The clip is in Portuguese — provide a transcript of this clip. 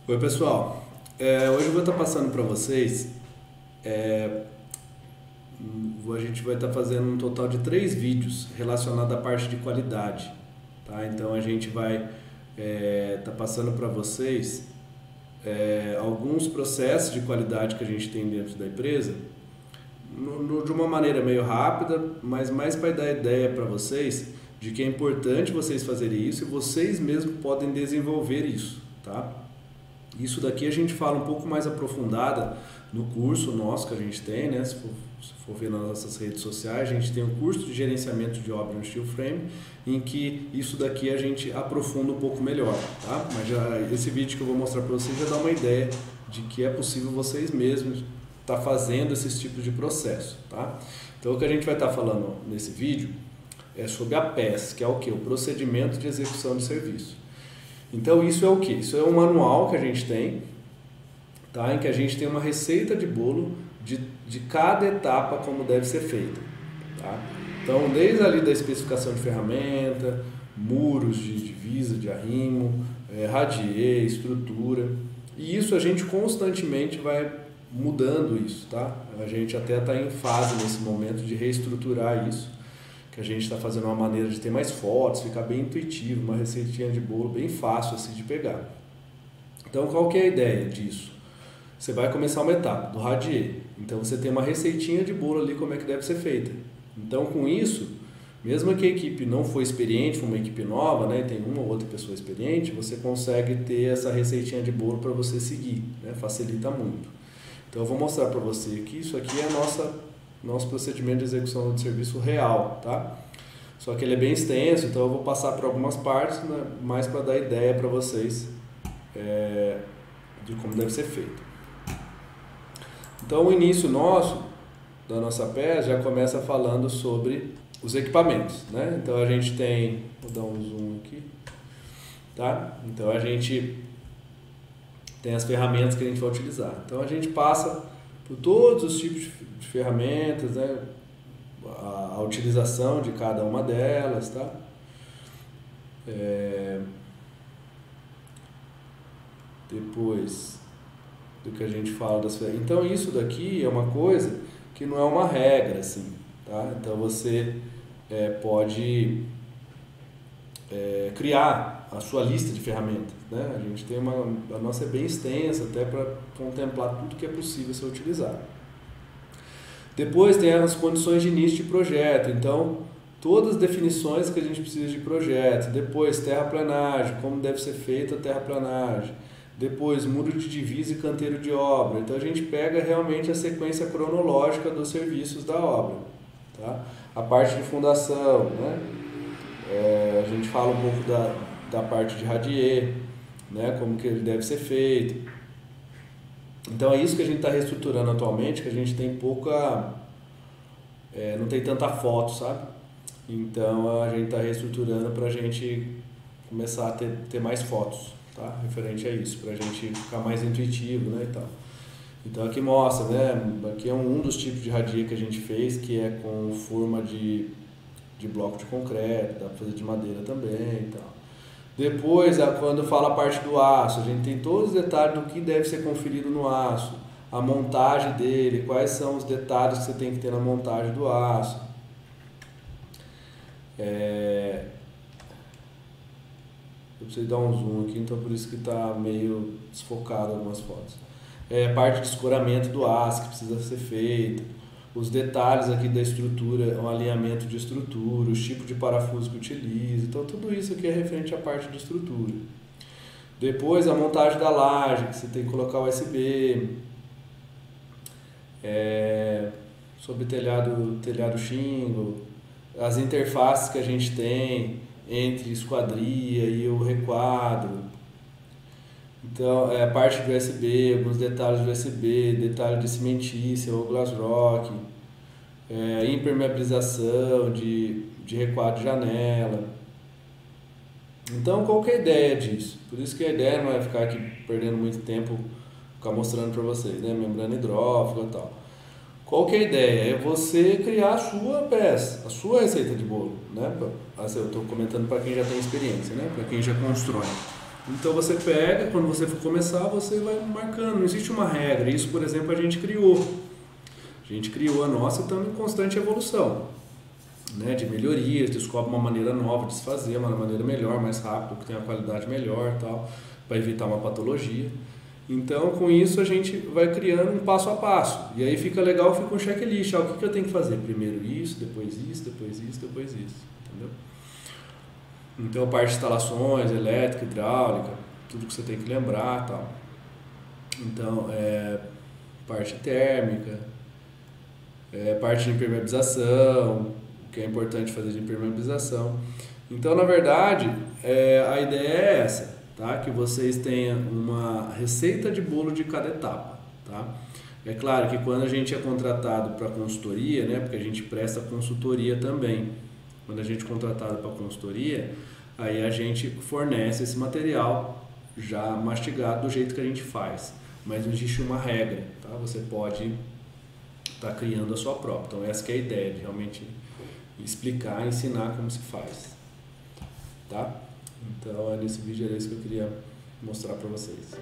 Oi pessoal, hoje eu vou estar passando para vocês, a gente vai estar fazendo um total de 3 vídeos relacionados à parte de qualidade, tá? Então a gente vai estar passando para vocês alguns processos de qualidade que a gente tem dentro da empresa, de uma maneira meio rápida, mas mais para dar ideia para vocês de que é importante vocês fazerem isso e vocês mesmos podem desenvolver isso, tá? Isso daqui a gente fala um pouco mais aprofundada no curso nosso que a gente tem, né? Se for ver nas nossas redes sociais, a gente tem um curso de gerenciamento de obra no steel frame, em que isso daqui a gente aprofunda um pouco melhor, tá? Mas esse vídeo que eu vou mostrar para vocês já dá uma ideia de que é possível vocês mesmos estar fazendo esses tipos de processo, tá? Então o que a gente vai estar falando nesse vídeo é sobre a PES, que é o que? O procedimento de execução de serviço. Então isso é o que? Isso é um manual que a gente tem, tá? Em que a gente tem uma receita de bolo de cada etapa como deve ser feita, tá? Então desde ali da especificação de ferramenta, muros de divisa, de arrimo, radier, estrutura, e isso a gente constantemente vai mudando isso, tá? A gente até está em fase nesse momento de reestruturar isso, que a gente está fazendo uma maneira de ter mais fotos, ficar bem intuitivo, uma receitinha de bolo bem fácil assim de pegar. Então qual que é a ideia disso? Você vai começar uma etapa do radier, então você tem uma receitinha de bolo ali como é que deve ser feita. Então com isso, mesmo que a equipe não for experiente, for uma equipe nova, né, tem uma ou outra pessoa experiente, você consegue ter essa receitinha de bolo para você seguir, né, facilita muito. Então eu vou mostrar para você que isso aqui é nosso procedimento de execução de serviço real, tá? Só que ele é bem extenso, então eu vou passar por algumas partes, né, mais para dar ideia para vocês de como deve ser feito. Então o início da nossa PES já começa falando sobre os equipamentos, né? Então a gente tem, vou dar um zoom aqui, tá? Então a gente tem as ferramentas que a gente vai utilizar. Então a gente passa por todos os tipos de ferramentas, né? A utilização de cada uma delas, tá? Depois do que a gente fala das ferramentas. Então isso daqui é uma coisa que não é uma regra, assim, tá? Então você pode criar a sua lista de ferramentas, né? A gente tem a nossa é bem extensa até para contemplar tudo que é possível ser utilizado. Depois tem as condições de início de projeto, então todas as definições que a gente precisa de projeto. Depois terraplanagem, como deve ser feita a terraplanagem. Depois muro de divisa e canteiro de obra. Então a gente pega realmente a sequência cronológica dos serviços da obra, tá? A parte de fundação, né? A gente fala um pouco da parte de radier, né? Como que ele deve ser feito. Então é isso que a gente está reestruturando atualmente, que a gente tem não tem tanta foto, sabe? Então a gente está reestruturando para a gente começar a ter mais fotos, tá? Referente a isso, para a gente ficar mais intuitivo, né, e tal. Então aqui mostra, né? Aqui é um dos tipos de radier que a gente fez, que é com forma de bloco de concreto, dá para fazer de madeira também e tal. Depois, quando fala a parte do aço, a gente tem todos os detalhes do que deve ser conferido no aço, a montagem dele, quais são os detalhes que você tem que ter na montagem do aço. Eu preciso dar um zoom aqui, então por isso que está meio desfocado algumas fotos. Parte de escoramento do aço que precisa ser feito, os detalhes aqui da estrutura, o alinhamento de estrutura, os tipos de parafuso que utiliza, então tudo isso aqui é referente à parte de estrutura. Depois a montagem da laje, que você tem que colocar USB, sobre telhado shingle, as interfaces que a gente tem entre esquadria e o requadro. Então, a parte do USB, alguns detalhes do USB, detalhe de cimentícia ou glass rock, impermeabilização de requadro de janela. Então, qual que é a ideia disso? Por isso que a ideia não é ficar aqui perdendo muito tempo, ficar mostrando para vocês, né? Membrana hidrófila e tal. Qual que é a ideia? É você criar a sua peça, a sua receita de bolo, né? Eu estou comentando para quem já tem experiência, né? Para quem já constrói. Então você pega, quando você for começar, você vai marcando, não existe uma regra. Isso, por exemplo, a gente criou. A gente criou a nossa, estamos em constante evolução, né, de melhorias, descobre uma maneira nova de se fazer, uma maneira melhor, mais rápida, que tem uma qualidade melhor, tal, para evitar uma patologia. Então, com isso, a gente vai criando um passo a passo. E aí fica legal, fica um checklist. O que eu tenho que fazer? Primeiro isso, depois isso, depois isso, depois isso. Entendeu? Então, a parte de instalações, elétrica, hidráulica, tudo que você tem que lembrar, tal. Então, parte térmica, parte de impermeabilização, o que é importante fazer de impermeabilização. Então, na verdade, a ideia é essa, tá? Que vocês tenham uma receita de bolo de cada etapa, tá? É claro que quando a gente é contratado para consultoria, né? Porque a gente presta consultoria também. Quando a gente é contratado para consultoria, aí a gente fornece esse material já mastigado do jeito que a gente faz. Mas não existe uma regra, tá? Você pode estar criando a sua própria. Então essa que é a ideia, de realmente explicar, ensinar como se faz, tá? Então é nesse vídeo isso que eu queria mostrar para vocês.